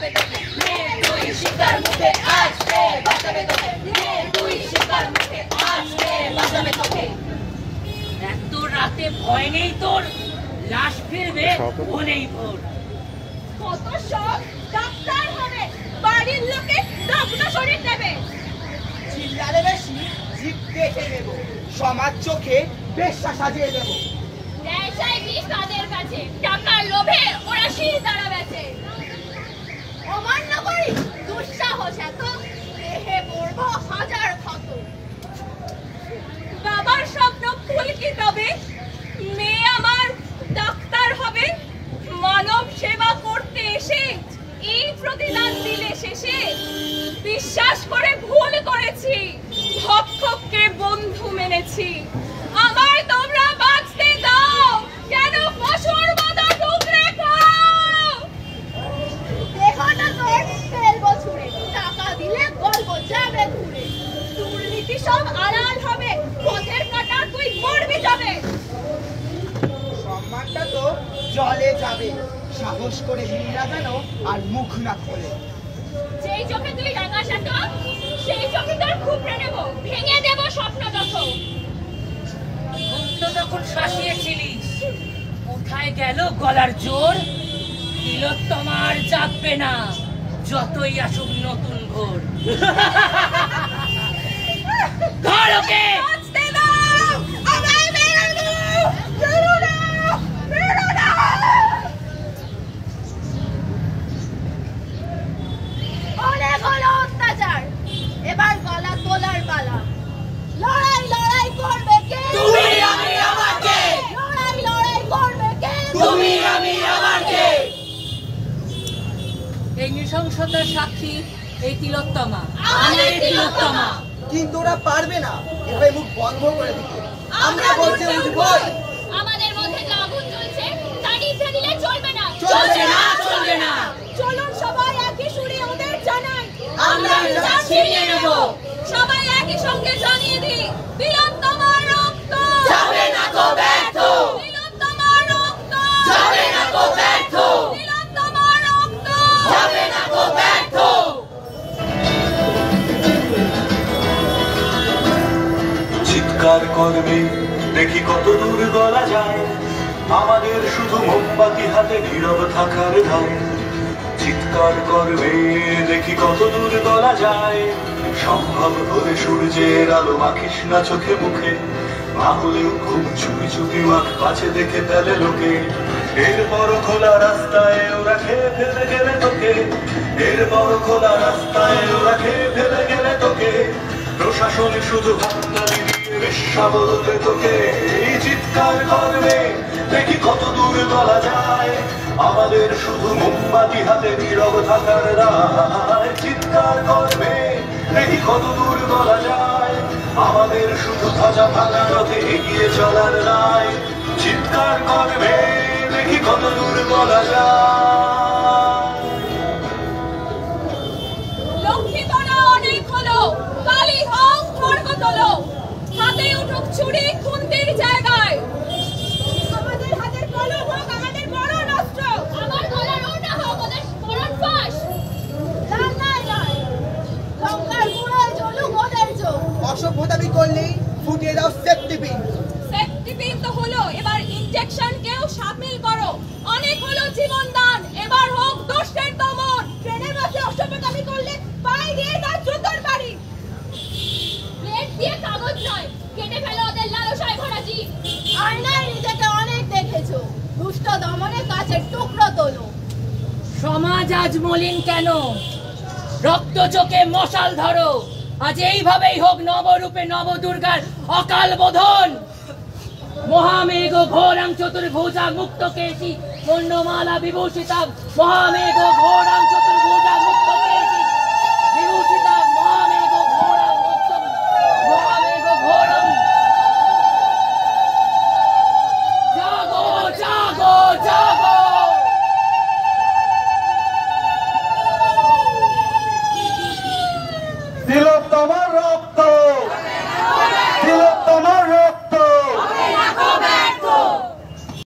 বাঁচাবে তোকে, নে তুই শিকার মুখে আজ কে বাঁচাবে তোকে, নে তুই শিকার মুখে আজ কে বাঁচাবে তোকে। এত রাতে ভয় নেই তোর, লাশ ফিরবে ভোরেই ভোর। কত শখ ডাক্তার হবে, বাড়ির লোকে দগ্ধ শরীর দেবে। চিল্লালে বেশি জিভ কেটে নেব, সমাজ চোখে বেশ্যা সাজিয়ে দেব। নেশায় বিষ তাদের কাছে, টাকার লোভে ওরা শির দ্বারা বেচে। অমান্য করি দুঃসাহস এত, দেহে পড়ব হাজার ক্ষত। বাবার স্বপ্ন ফুল কি তবে, মেয়ে আমার ডাক্তার হবে। মানব সেবা করতে এসে এই প্রতিদান দিলে শেষে, বিশ্বাস করে ভুল করেছি, ভক্ষককে বন্ধু মেনেছি। আমায় তোমরা বাঁচতে দাও, কেন পশুর মতো টুকরে খাও। দেহটা তোর ফেলবো ছুঁড়ে, টাকা দিলে গল্প যাবে ঘুরে। দুর্নীতি সব আড়াল হবে, পথের কাটা তুই মরবি যাবে। সম্মানটা তো জলে যাবে, সাহস করে নিরা যেন আর মুখ না খোলে। যেই চোখে তুই রাঙা শাখা, সেই চোখে তোর খুপড়ে নেব, ভেঙে দেব স্বপ্ন যখন। তো তখন শাসিয়েছিলিস, কোথায় গেল গলার জোর? তিলোত্তমার জাগবে না, যতই আসুক নতুন ভোর। ধর ওকে! বাঁচতে দাও, আমায় মেরে দাও, মেরো না, মেরো না। অনেক হলো অত্যাচার, এবার গলা তোলার পালা। লড়াই লড়াই করবে কে? তুমি আমি আমার কে? লড়াই লড়াই করবে কে? তুমি আমি আমার কে? এই নৃশংসতার সাক্ষী এই তিলোত্তমা, আমাদের তিলোত্তমা। কিন্তু ওরা পারবে না এভাবে মুখ বন্ধ করে দিতে। আমরা বলতে উঠবই। আমাদের মধ্যে যে আগুন জ্বলছে তা নিভে দিলে চলবে না। চলছে না, চলবে না। চলুন সবাই একই সুরে ওদের জানাই, আমরা ছিনিয়ে নেব। সবাই একই সঙ্গে জানিয়ে দিই, তিলোত্তমার রক্ত যাবে না কো ব্যর্থ, তিলোত্তমার রক্ত যাবে না কো ব্যর্থ, তিলোত্তমার রক্ত যাবে না কো ব্যর্থ। চিৎকার করবে দেখি কত দূর গলা যায়, আমাদের শুধু মোমবাতি হাতে নীরব থাকার দায়। চিৎকার করবে দেখি কত দূর গলা যায়, সম্ভব হলে সূর্যের আলো মাখিস না চোখে মুখে, না হলেও খুব চুপি চুপি মাখ পাছে দেখে ফেলে লোকে। এরপর খোলা রাস্তায় ওরা খেয়ে ফেলে গেলে তোকে, এরপর খোলা রাস্তায় ওরা খেয়ে ফেলে গেলে তোকে। প্রশাসন শুধু হাততালি দিয়ে বেশ্যা বলবে তোকে। এই চিৎকার করবে দেখি কত দূর বলা যায়, আমাদের শুধু মোমবাতি হাতে নীরব থাকার রায়। চিৎকার করবে দেখি কত দূর বলা যায়, আমাদের শুধু ধ্বজা ভাঙা রথে এগিয়ে চলার রায়। চিৎকার করবে দেখি কত দূর বলা যায়। লক্ষ্মীপনা অনেক হলো, কালী হোক খড়গ তোলো, হাতে উঠুক ছুরি খুন্তির জায়গায়। আমাদের হাতের কলম হোক আমাদের বড় অস্ত্র, আমার গলার ওটা হোক ওদের স্মরণ ফাঁস। রান্নায় নয়, লঙ্কার গুঁড়োয় জ্বলুক ওদের চোখ। অসভ্যতামি করলেই ফুটিয়ে দাও সেফটি পিন। সেফটি পিন তো হলো, এবার ইনজেকশন কেউ সামিল করো। অনেক হলো জীবন দান, এবার হোক দোষের দমন। ট্রেনের মাঝে অসভ্যতামি করলে পায়ে দিয়ে দাও জুতোর বাড়ি। প্লেট দিয়ে কাগজ নয়, কেটে ফেলো ওদের লালসায় ভরা জিভ। আয়নায় নিজেকে অনেক দেখেছো, দুষ্ট দমনে কাছের টুকরো তোলো। সমাজ আজ মলিন কেন? রক্ত চোখে মশাল ধরো, আজ এইভাবেই হোক নবরূপে নবদুর্গার অকাল বোধন। মহামেঘ ঘোরাং চতুর্ভুজা মুক্ত কেশী পূর্ণমালা বিভূষিতা, মহামেঘ ঘোরাং চতুর্ভুজা